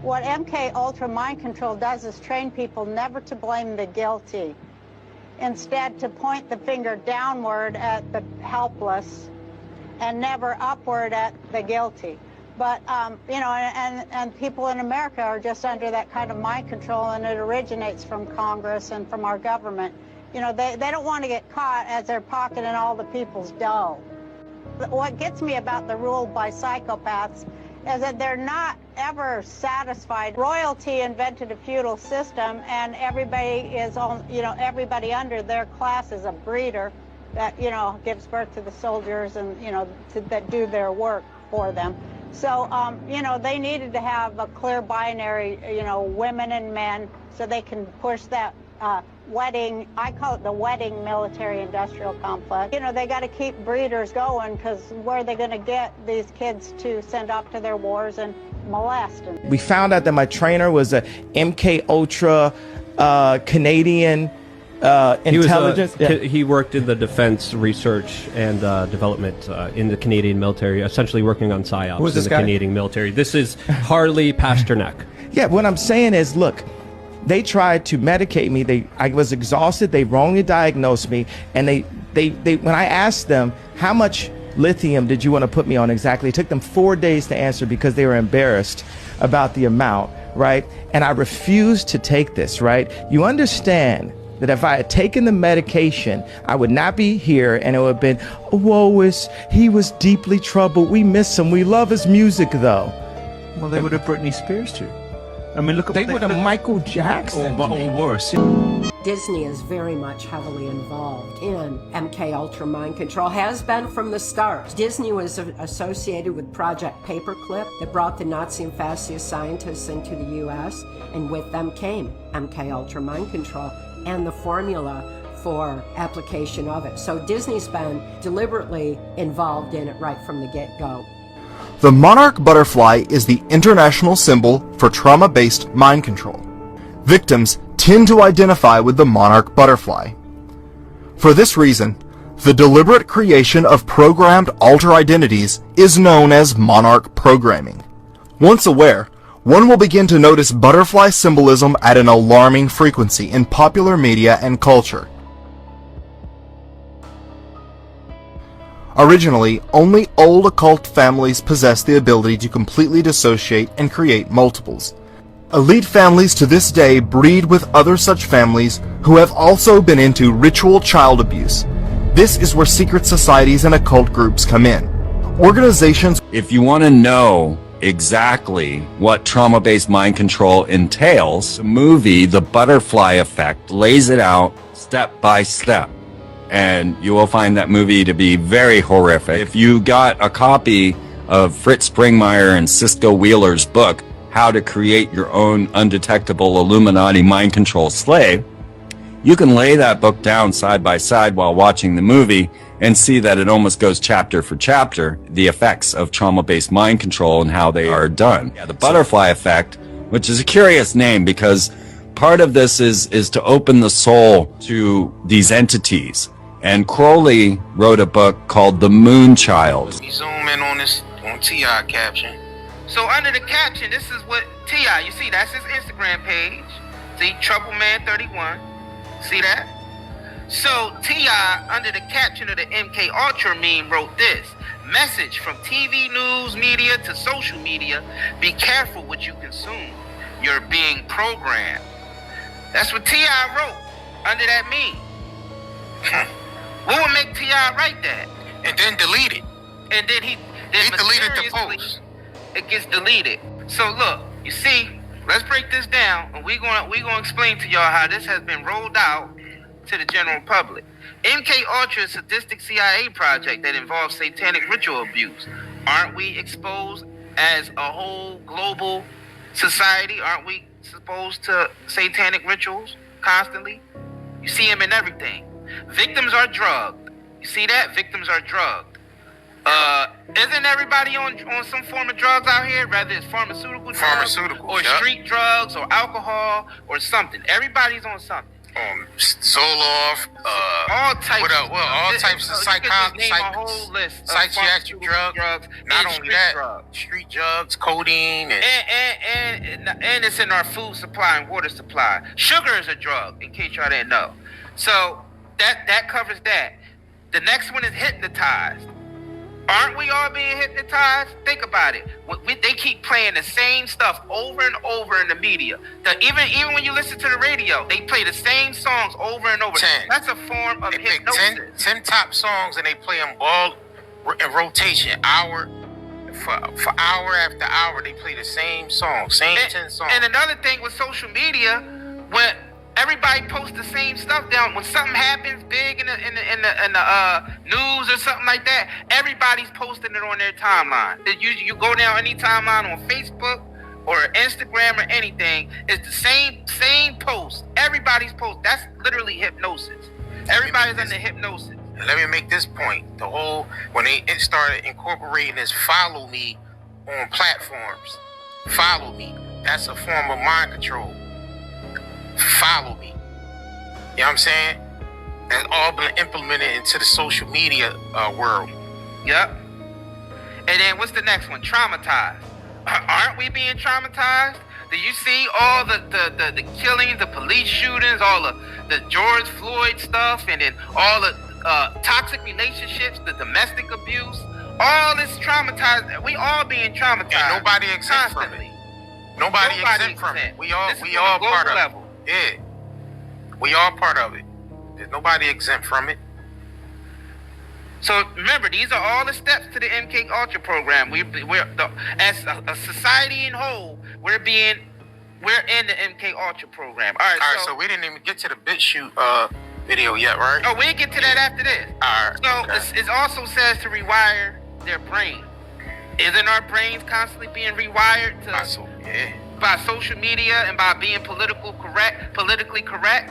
What MK Ultra mind control does is train people never to blame the guilty. Instead, to point the finger downward at the helpless and never upward at the guilty. But, you know, and people in America are just under that kind of mind control, and it originates from Congress and from our government. You know, they don't want to get caught as they're pocketing all the people's dough. What gets me about the ruled by psychopaths is that they're not ever satisfied. Royalty invented a feudal system, and everybody is on, you know, everybody under their class is a breeder that, you know, gives birth to the soldiers and, you know, that do their work for them. So, you know, they needed to have a clear binary, you know, women and men, so they can push that wedding, I call it the wedding military-industrial complex. You know, they got to keep breeders going, because where are they going to get these kids to send off to their wars and molest them? We found out that my trainer was a MK Ultra Canadian intelligence. He worked in the defense research and development in the Canadian military, essentially working on psyops Who is this in the guy? Canadian military. This is Harley Pasternak. Yeah, what I'm saying is, look, they tried to medicate me. I was exhausted. They wrongly diagnosed me, and they when I asked them how much lithium did you want to put me on exactly, it took them 4 days to answer because they were embarrassed about the amount, right? And I refused to take this, right? You understand that if I had taken the medication, I would not be here, and it would have been, he was deeply troubled. We miss him. We love his music, though. Well, they would have Britney Spears too. I mean, look at They would have Michael Jackson. or worse. Disney is very much heavily involved in MK Ultra mind control, has been from the start. Disney was associated with Project Paperclip that brought the Nazi and fascist scientists into the US, and with them came MK Ultra mind control and the formula for application of it. So Disney's been deliberately involved in it right from the get-go. The Monarch butterfly is the international symbol for trauma-based mind control. Victims tend to identify with the Monarch butterfly. For this reason, the deliberate creation of programmed alter identities is known as Monarch programming. Once aware, one will begin to notice butterfly symbolism at an alarming frequency in popular media and culture. Originally, only old occult families possessed the ability to completely dissociate and create multiples. Elite families to this day breed with other such families who have also been into ritual child abuse. This is where secret societies and occult groups come in. Organizations. If you want to know exactly what trauma-based mind control entails, the movie The Butterfly Effect lays it out step by step. And you will find that movie to be very horrific. If you got a copy of Fritz Springmeier and Cisco Wheeler's book, How to Create Your Own Undetectable Illuminati Mind Control Slave, you can lay that book down side by side while watching the movie and see that it almost goes chapter for chapter, the effects of trauma-based mind control and how they are done. Yeah, the butterfly effect, which is a curious name because part of this is to open the soul to these entities. And Crowley wrote a book called The Moon Child. Let me zoom in on this, on T.I. caption. So under the caption, this is what T.I., you see, that's his Instagram page. See, Troubleman31. See that? So T.I., under the caption of the MK Ultra meme, wrote this. Message from TV news media to social media, be careful what you consume. You're being programmed. That's what T.I. wrote under that meme. What would make T.I. write that? And then delete it. And then he deleted the post. It gets deleted. So look, you see, let's break this down, and we're gonna explain to y'all how this has been rolled out to the general public. MK Ultra is a sadistic CIA project that involves satanic ritual abuse. Aren't we exposed as a whole global society? Aren't we exposed to satanic rituals constantly? You see them in everything. Victims are drugged. You see that? Victims are drugged. Isn't everybody on some form of drugs out here? Whether it's pharmaceutical drugs or street drugs or alcohol or something. Everybody's on something. Zoloft, all types. All types of psychiatric drugs. Not only that, street drugs, codeine, and and it's in our food supply and water supply. Sugar is a drug, in case y'all didn't know. So that covers that. The next one is hypnotized. Aren't we all being hypnotized? Think about it. They keep playing the same stuff over and over in the media. Even when you listen to the radio, they play the same songs over and over. 10. That's a form of They pick hypnosis. 10 top songs and they play them all in rotation, hour for hour after hour. They play the same song, 10 songs. And another thing with social media, when everybody posts the same stuff down, when something happens big in the news or something like that, everybody's posting it on their timeline. You go down any timeline on Facebook or Instagram or anything, it's the same post. Everybody's post. That's literally hypnosis. Everybody's under hypnosis. Let me make this point. When they started incorporating this follow me on platforms, follow me, that's a form of mind control. Follow me. You know what I'm saying? That's all been implemented into the social media world. Yep. And then what's the next one? Traumatized. Aren't we being traumatized? Do you see all the killings, the police shootings, all the George Floyd stuff, and then all the toxic relationships, the domestic abuse, all this traumatized. We all being traumatized. And nobody exempt from it. Nobody exempt from it. We all part of it. Yeah. We all part of it. There's nobody exempt from it. So remember, these are all the steps to the MK Ultra program. As a society in whole, we're in the MK Ultra program. All right, so we didn't even get to the BitChute video yet, right? Oh, we'll get to that after this. All right. So okay. it also says to rewire their brain. Isn't our brains constantly being rewired by social media and by being politically correct?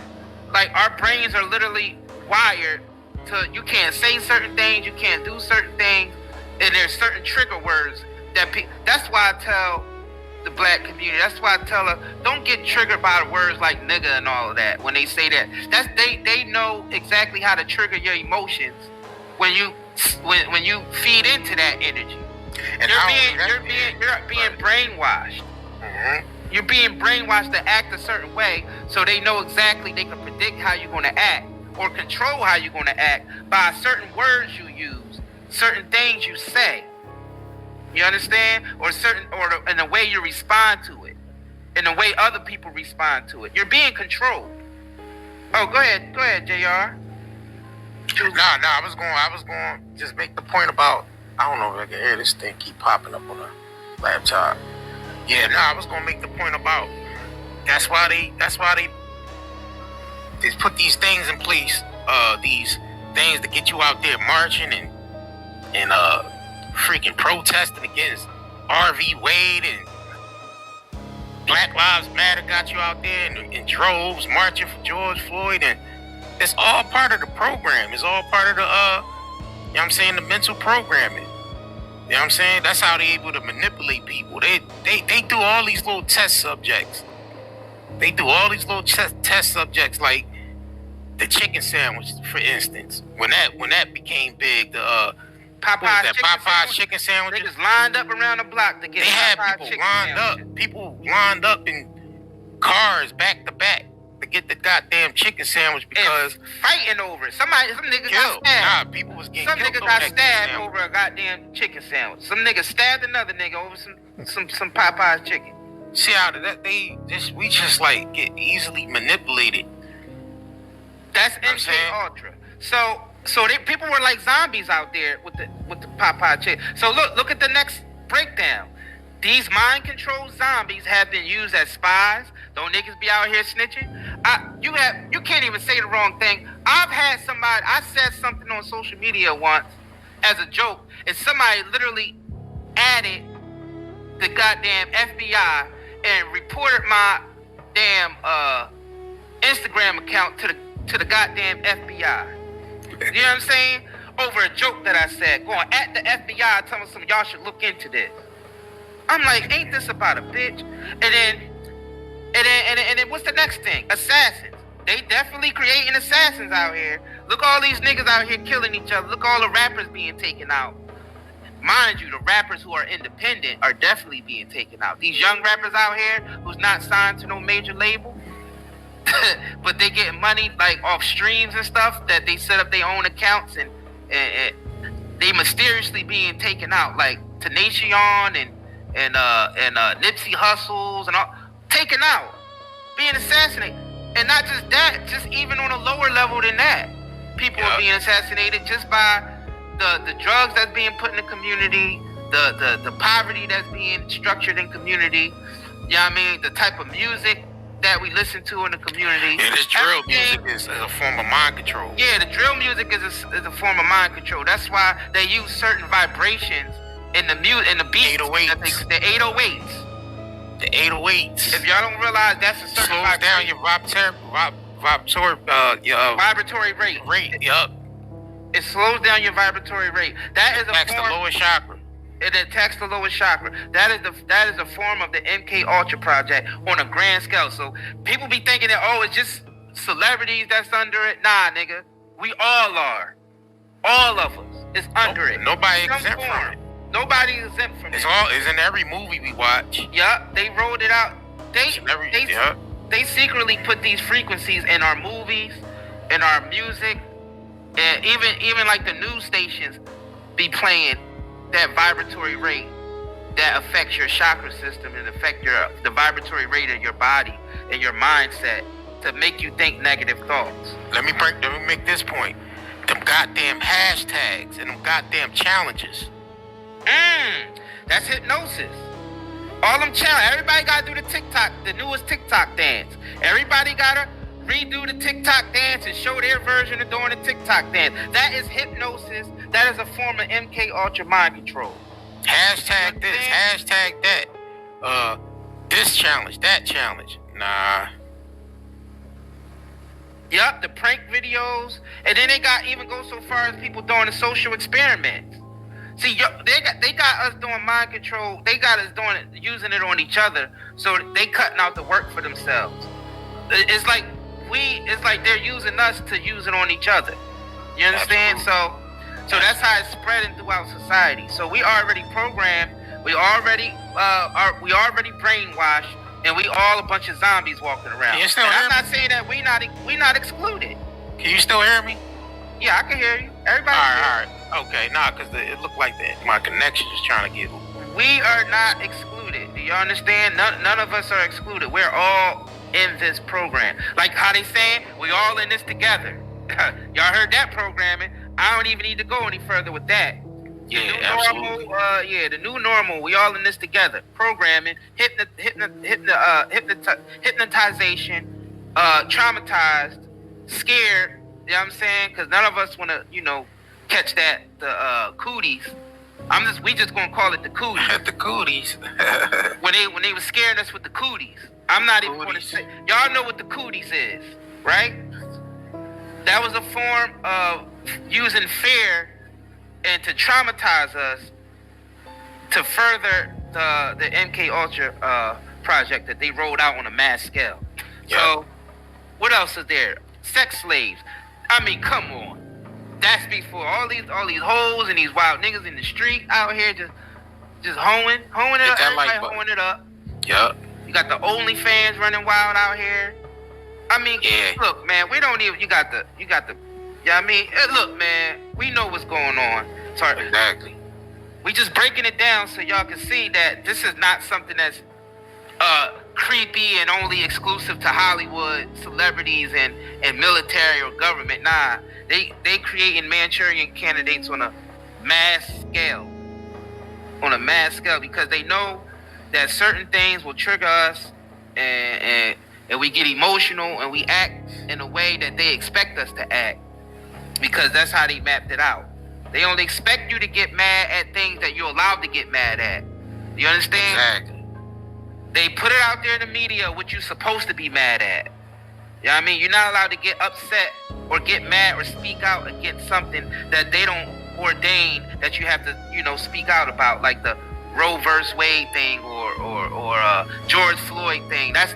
Like, our brains are literally wired to, you can't say certain things, you can't do certain things, and there's certain trigger words that's why I tell the black community, that's why I tell her, don't get triggered by the words like nigga and all of that. When they say that, they know exactly how to trigger your emotions when you feed into that energy. And you're being brainwashed. Mm-hmm. You're being brainwashed to act a certain way, so they know exactly, they can predict how you're going to act or control how you're going to act by certain words you use, certain things you say. You understand? Or in the way you respond to it, in the way other people respond to it. You're being controlled. Oh, go ahead, JR. Nah, I was going to just make the point about, I don't know if I can hear this thing keep popping up on the laptop. Yeah, I was going to make the point about, that's why they put these things in place, these things to get you out there marching and freaking protesting against RV Wade and Black Lives Matter, got you out there in droves marching for George Floyd, and it's all part of the program. It's all part of the, you know what I'm saying, the mental programming. You know what I'm saying? That's how they're able to manipulate people. They do all these little test subjects. They do all these little test subjects, like the chicken sandwich, for instance. When that became big, the Popeye's chicken sandwich. Niggas lined up around the block to get. They had people lined up in cars back to back to get the goddamn chicken sandwich because and fighting over it. Some niggas got stabbed. Nah, people was getting some killed. Niggas got stabbed over a goddamn chicken sandwich. Some niggas stabbed another nigga over some Popeye's chicken. See how we just like get easily manipulated. That's MK Ultra. So people were like zombies out there with the Popeye chicken. So look at the next breakdown. These mind control zombies have been used as spies. Don't niggas be out here snitching? You can't even say the wrong thing. I said something on social media once as a joke, and somebody literally added the goddamn FBI and reported my damn Instagram account to the goddamn FBI. You know what I'm saying? Over a joke that I said, going at the FBI, telling some y'all should look into this. I'm like, ain't this about a bitch? And then what's the next thing? Assassins. They definitely creating assassins out here. Look all these niggas out here killing each other. Look all the rappers being taken out. mind you, the rappers who are independent are definitely being taken out. These young rappers out here who's not signed to no major label, but they getting money like off streams and stuff that they set up their own accounts and they mysteriously being taken out, like Tenacion and Nipsey Hussles and all taken out, being assassinated. And not just that, just even on a lower level than that, people are being assassinated just by the drugs that's being put in the community, the poverty that's being structured in community. You know what I mean? The type of music that we listen to in the community. Yeah, this drill music is a form of mind control. Yeah, the drill music is a form of mind control. That's why they use certain vibrations in the beats. 808s. The 808s. The 808s. If y'all don't realize, that's a certain slows down your vibratory rate. Yup. It slows down your vibratory rate. That is attacks the lowest chakra. It attacks the lowest chakra. That is a form of the MK Ultra project on a grand scale. So people be thinking that, oh, it's just celebrities that's under it. Nah, nigga. We all are. All of us is under it. Nobody exempt from it. Nobody is exempt from it. It's in every movie we watch. Yup, they rolled it out. They secretly put these frequencies in our movies, in our music, and even like the news stations be playing that vibratory rate that affects your chakra system and affect the vibratory rate of your body and your mindset to make you think negative thoughts. Let me make this point. Them goddamn hashtags and them goddamn challenges. That's hypnosis. All them challenges. Everybody gotta do the newest TikTok dance. Everybody gotta redo the TikTok dance and show their version of doing the TikTok dance. That is hypnosis. That is a form of MK Ultra mind control. Hashtag this, hashtag that. This challenge, that challenge. Nah. Yup, the prank videos. And then they even go so far as people doing the social experiments. See, they got us doing mind control. They got us doing it, using it on each other. So they cutting out the work for themselves. It's like they're using us to use it on each other. You understand? Absolutely. So that's how it's spreading throughout society. So we already programmed. We already brainwashed, and we all a bunch of zombies walking around. You still and hear I'm me? not saying that we not excluded. Can you still hear me? Yeah, I can hear you. Everybody. All right. Okay, nah, because it looked like that. My connection is trying to get. We are not excluded. Do you understand? None of us are excluded. We're all in this program. Like how they saying, we all in this together. Y'all heard that programming. I don't even need to go any further with that. Yeah, absolutely. The new normal. We all in this together. Programming, hypnotization, traumatized, scared. You know what I'm saying? Because none of us want to, catch the cooties. We just gonna call it the cooties. The cooties. when they were scaring us with the cooties. I'm not even gonna say. Y'all know what the cooties is, right? That was a form of using fear and to traumatize us to further the MK Ultra project that they rolled out on a mass scale. Yep. So what else is there? Sex slaves. I mean, come on. That's before all these hoes and these wild niggas in the street out here just hoeing it up. Everybody hoeing it up. Yup. You got the OnlyFans running wild out here. I mean, look, man, we don't even. You got the. Yeah, I mean, look, man, we know what's going on. Sorry. Exactly. We just breaking it down so y'all can see that this is not something that's creepy and only exclusive to Hollywood celebrities and military or government. Nah, they creating Manchurian candidates on a mass scale. On a mass scale because they know that certain things will trigger us and we get emotional and we act in a way that they expect us to act because that's how they mapped it out. They only expect you to get mad at things that you're allowed to get mad at. You understand? Exactly. They put it out there in the media what you're supposed to be mad at. You know what I mean? You're not allowed to get upset or get mad or speak out against something that they don't ordain that you have to, speak out about, like the Roe vs. Wade thing or George Floyd thing. That's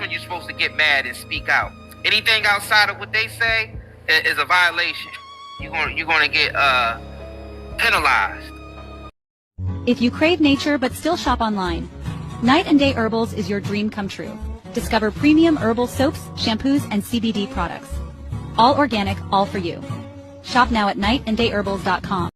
when you're supposed to get mad and speak out. Anything outside of what they say is a violation. You're gonna get penalized. If you crave nature but still shop online, Night and Day Herbals is your dream come true. Discover premium herbal soaps, shampoos, and CBD products. All organic, all for you. Shop now at nightandayherbals.com.